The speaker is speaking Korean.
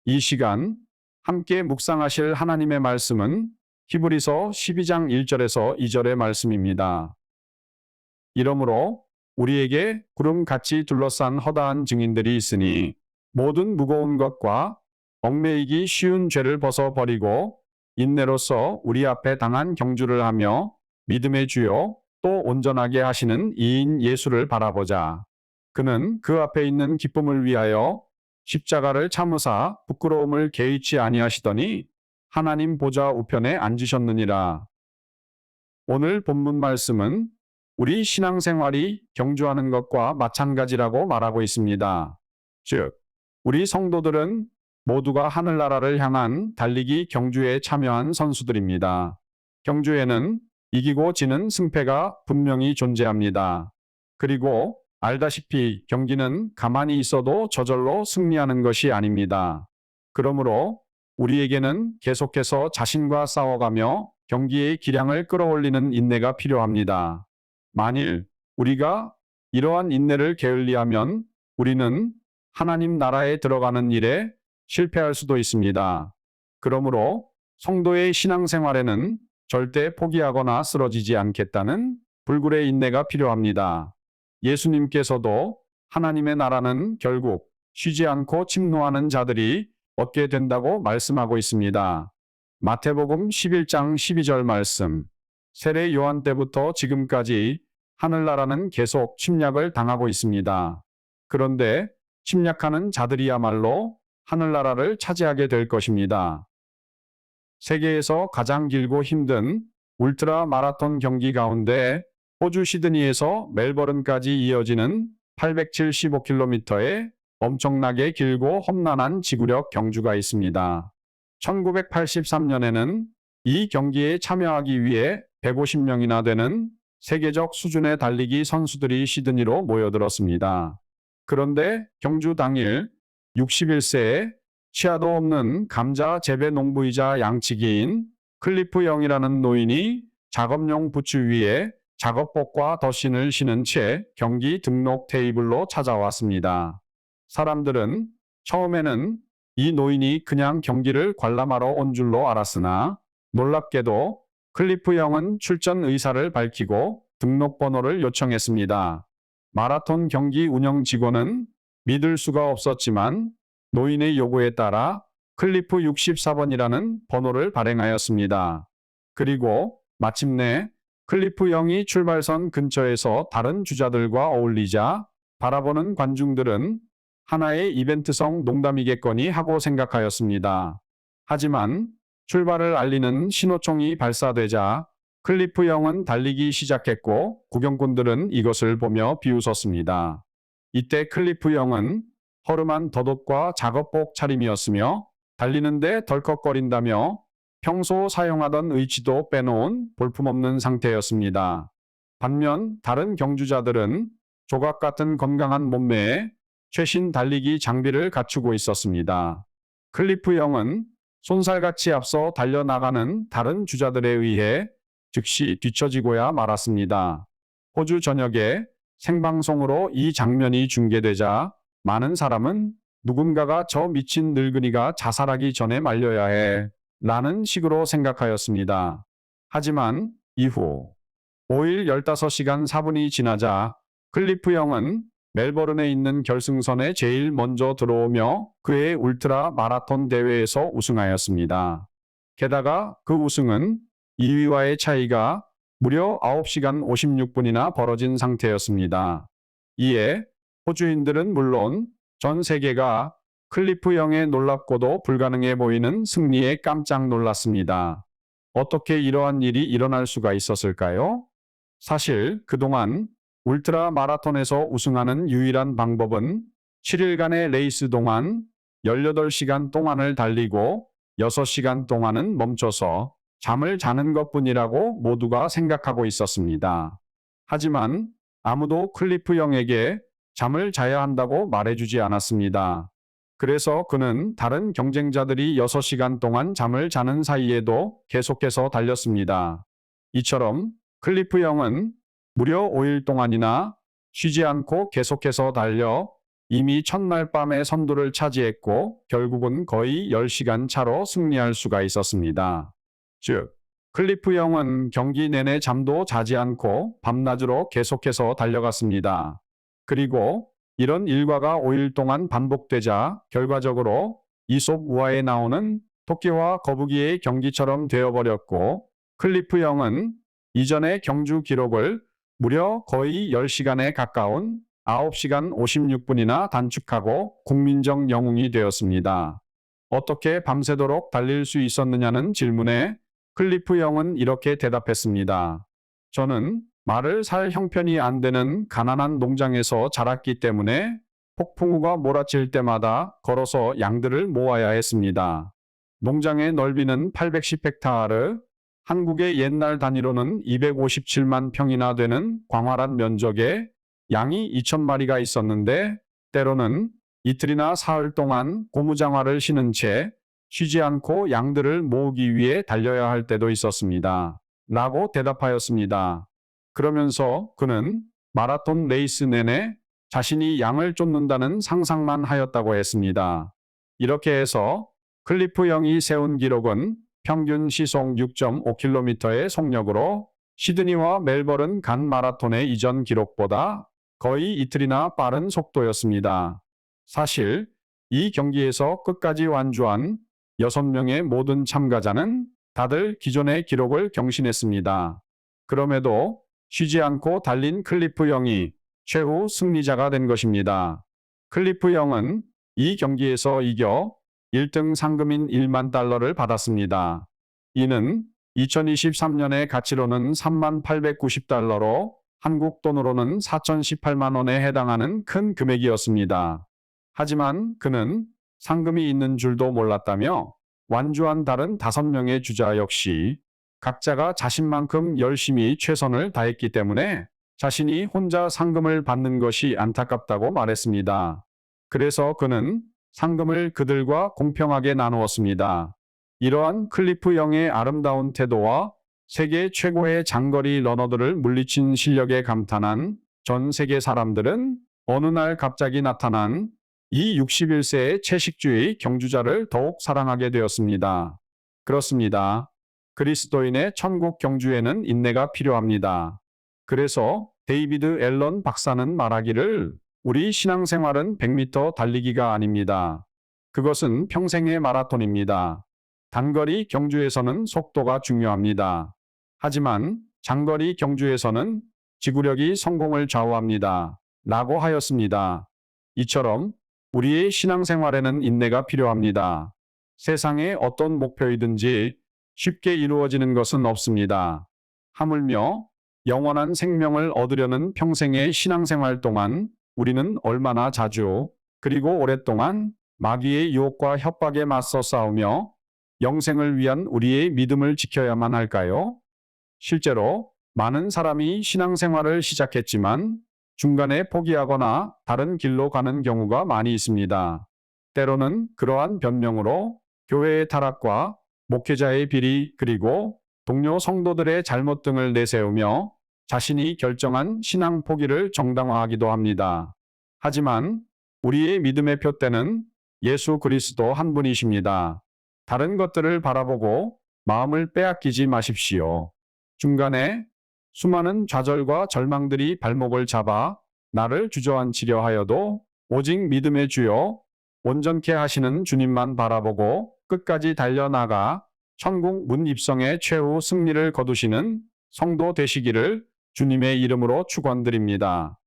이 시간 함께 묵상하실 하나님의 말씀은 히브리서 12장 1절에서 2절의 말씀입니다. 이러므로 우리에게 구름같이 둘러싼 허다한 증인들이 있으니 모든 무거운 것과 얽매이기 쉬운 죄를 벗어버리고 인내로서 우리 앞에 당한 경주를 하며 믿음의 주요 또 온전하게 하시는 이인 예수를 바라보자. 그는 그 앞에 있는 기쁨을 위하여 십자가를 참으사 부끄러움을 개의치 아니하시더니 하나님 보좌 우편에 앉으셨느니라. 오늘 본문 말씀은 우리 신앙생활이 경주하는 것과 마찬가지라고 말하고 있습니다. 즉, 우리 성도들은 모두가 하늘나라를 향한 달리기 경주에 참여한 선수들입니다. 경주에는 이기고 지는 승패가 분명히 존재합니다. 그리고 알다시피 경기는 가만히 있어도 저절로 승리하는 것이 아닙니다. 그러므로 우리에게는 계속해서 자신과 싸워가며 경기의 기량을 끌어올리는 인내가 필요합니다. 만일 우리가 이러한 인내를 게을리하면 우리는 하나님 나라에 들어가는 일에 실패할 수도 있습니다. 그러므로 성도의 신앙생활에는 절대 포기하거나 쓰러지지 않겠다는 불굴의 인내가 필요합니다. 예수님께서도 하나님의 나라는 결국 쉬지 않고 침노하는 자들이 얻게 된다고 말씀하고 있습니다. 마태복음 11장 12절 말씀. 세례 요한 때부터 지금까지 하늘나라는 계속 침략을 당하고 있습니다. 그런데 침략하는 자들이야말로 하늘나라를 차지하게 될 것입니다. 세계에서 가장 길고 힘든 울트라 마라톤 경기 가운데 호주 시드니에서 멜버른까지 이어지는 875km의 엄청나게 길고 험난한 지구력 경주가 있습니다. 1983년에는 이 경기에 참여하기 위해 150명이나 되는 세계적 수준의 달리기 선수들이 시드니로 모여들었습니다. 그런데 경주 당일 61세에 치아도 없는 감자 재배 농부이자 양치기인 클리프 영이라는 노인이 작업용 부츠 위에 작업복과 덧신을 신은 채 경기 등록 테이블로 찾아왔습니다. 사람들은 처음에는 이 노인이 그냥 경기를 관람하러 온 줄로 알았으나 놀랍게도 클리프 영은 출전 의사를 밝히고 등록번호를 요청했습니다. 마라톤 경기 운영 직원은 믿을 수가 없었지만 노인의 요구에 따라 클리프 64번이라는 번호를 발행하였습니다. 그리고 마침내 클리프 영이 출발선 근처에서 다른 주자들과 어울리자 바라보는 관중들은 하나의 이벤트성 농담이겠거니 하고 생각하였습니다. 하지만 출발을 알리는 신호총이 발사되자 클리프 영은 달리기 시작했고 구경꾼들은 이것을 보며 비웃었습니다. 이때 클리프 영은 허름한 덧옷과 작업복 차림이었으며 달리는데 덜컥거린다며 평소 사용하던 의치도 빼놓은 볼품없는 상태였습니다. 반면 다른 경주자들은 조각 같은 건강한 몸매에 최신 달리기 장비를 갖추고 있었습니다. 클리프 영은 손살같이 앞서 달려나가는 다른 주자들에 의해 즉시 뒤처지고야 말았습니다. 호주 전역에 생방송으로 이 장면이 중계되자 많은 사람은 누군가가 저 미친 늙은이가 자살하기 전에 말려야 해 라는 식으로 생각하였습니다. 하지만 이후 5일 15시간 4분이 지나자 클리프 영은 멜버른에 있는 결승선에 제일 먼저 들어오며 그의 울트라 마라톤 대회에서 우승하였습니다. 게다가 그 우승은 2위와의 차이가 무려 9시간 56분이나 벌어진 상태였습니다. 이에 호주인들은 물론 전 세계가 클리프 영의 놀랍고도 불가능해 보이는 승리에 깜짝 놀랐습니다. 어떻게 이러한 일이 일어날 수가 있었을까요? 사실 그동안 울트라 마라톤에서 우승하는 유일한 방법은 7일간의 레이스 동안 18시간 동안을 달리고 6시간 동안은 멈춰서 잠을 자는 것뿐이라고 모두가 생각하고 있었습니다. 하지만 아무도 클리프 영에게 잠을 자야 한다고 말해주지 않았습니다. 그래서 그는 다른 경쟁자들이 6시간 동안 잠을 자는 사이에도 계속해서 달렸습니다. 이처럼 클리프 영은 무려 5일 동안이나 쉬지 않고 계속해서 달려 이미 첫날 밤에 선두를 차지했고 결국은 거의 10시간 차로 승리할 수가 있었습니다. 즉, 클리프 영은 경기 내내 잠도 자지 않고 밤낮으로 계속해서 달려갔습니다. 그리고 이런 일과가 5일 동안 반복되자 결과적으로 이솝 우화에 나오는 토끼와 거북이의 경기처럼 되어버렸고, 클리프 영은 이전의 경주 기록을 무려 거의 10시간에 가까운 9시간 56분이나 단축하고 국민적 영웅이 되었습니다. 어떻게 밤새도록 달릴 수 있었느냐는 질문에 클리프 영은 이렇게 대답했습니다. 저는 말을 살 형편이 안 되는 가난한 농장에서 자랐기 때문에 폭풍우가 몰아칠 때마다 걸어서 양들을 모아야 했습니다. 농장의 넓이는 810헥타르, 한국의 옛날 단위로는 257만 평이나 되는 광활한 면적에 양이 2,000마리가 있었는데 때로는 이틀이나 사흘 동안 고무장화를 신은 채 쉬지 않고 양들을 모으기 위해 달려야 할 때도 있었습니다. 라고 대답하였습니다. 그러면서 그는 마라톤 레이스 내내 자신이 양을 쫓는다는 상상만 하였다고 했습니다. 이렇게 해서 클리프 영이 세운 기록은 평균 시속 6.5km의 속력으로 시드니와 멜버른 간 마라톤의 이전 기록보다 거의 이틀이나 빠른 속도였습니다. 사실 이 경기에서 끝까지 완주한 6명의 모든 참가자는 다들 기존의 기록을 경신했습니다. 그럼에도 쉬지 않고 달린 클리프 영이 최후 승리자가 된 것입니다. 클리프 영은 이 경기에서 이겨 1등 상금인 1만 달러를 받았습니다. 이는 2023년의 가치로는 3890달러로 한국 돈으로는 4018만 원에 해당하는 큰 금액이었습니다. 하지만 그는 상금이 있는 줄도 몰랐다며 완주한 다른 5명의 주자 역시 각자가 자신만큼 열심히 최선을 다했기 때문에 자신이 혼자 상금을 받는 것이 안타깝다고 말했습니다. 그래서 그는 상금을 그들과 공평하게 나누었습니다. 이러한 클리프 영의 아름다운 태도와 세계 최고의 장거리 러너들을 물리친 실력에 감탄한 전 세계 사람들은 어느 날 갑자기 나타난 이 61세의 채식주의 경주자를 더욱 사랑하게 되었습니다. 그렇습니다. 그리스도인의 천국 경주에는 인내가 필요합니다. 그래서 데이비드 앨런 박사는 말하기를 우리 신앙생활은 100m 달리기가 아닙니다. 그것은 평생의 마라톤입니다. 단거리 경주에서는 속도가 중요합니다. 하지만 장거리 경주에서는 지구력이 성공을 좌우합니다. 라고 하였습니다. 이처럼 우리의 신앙생활에는 인내가 필요합니다. 세상의 어떤 목표이든지 쉽게 이루어지는 것은 없습니다. 하물며 영원한 생명을 얻으려는 평생의 신앙생활 동안 우리는 얼마나 자주 그리고 오랫동안 마귀의 유혹과 협박에 맞서 싸우며 영생을 위한 우리의 믿음을 지켜야만 할까요? 실제로 많은 사람이 신앙생활을 시작했지만 중간에 포기하거나 다른 길로 가는 경우가 많이 있습니다. 때로는 그러한 변명으로 교회의 타락과 목회자의 비리 그리고 동료 성도들의 잘못 등을 내세우며 자신이 결정한 신앙 포기를 정당화하기도 합니다. 하지만 우리의 믿음의 표대는 예수 그리스도 한 분이십니다. 다른 것들을 바라보고 마음을 빼앗기지 마십시오. 중간에 수많은 좌절과 절망들이 발목을 잡아 나를 주저앉히려 하여도 오직 믿음의 주요 온전케 하시는 주님만 바라보고 끝까지 달려나가 천국 문 입성의 최후 승리를 거두시는 성도 되시기를 주님의 이름으로 축원드립니다.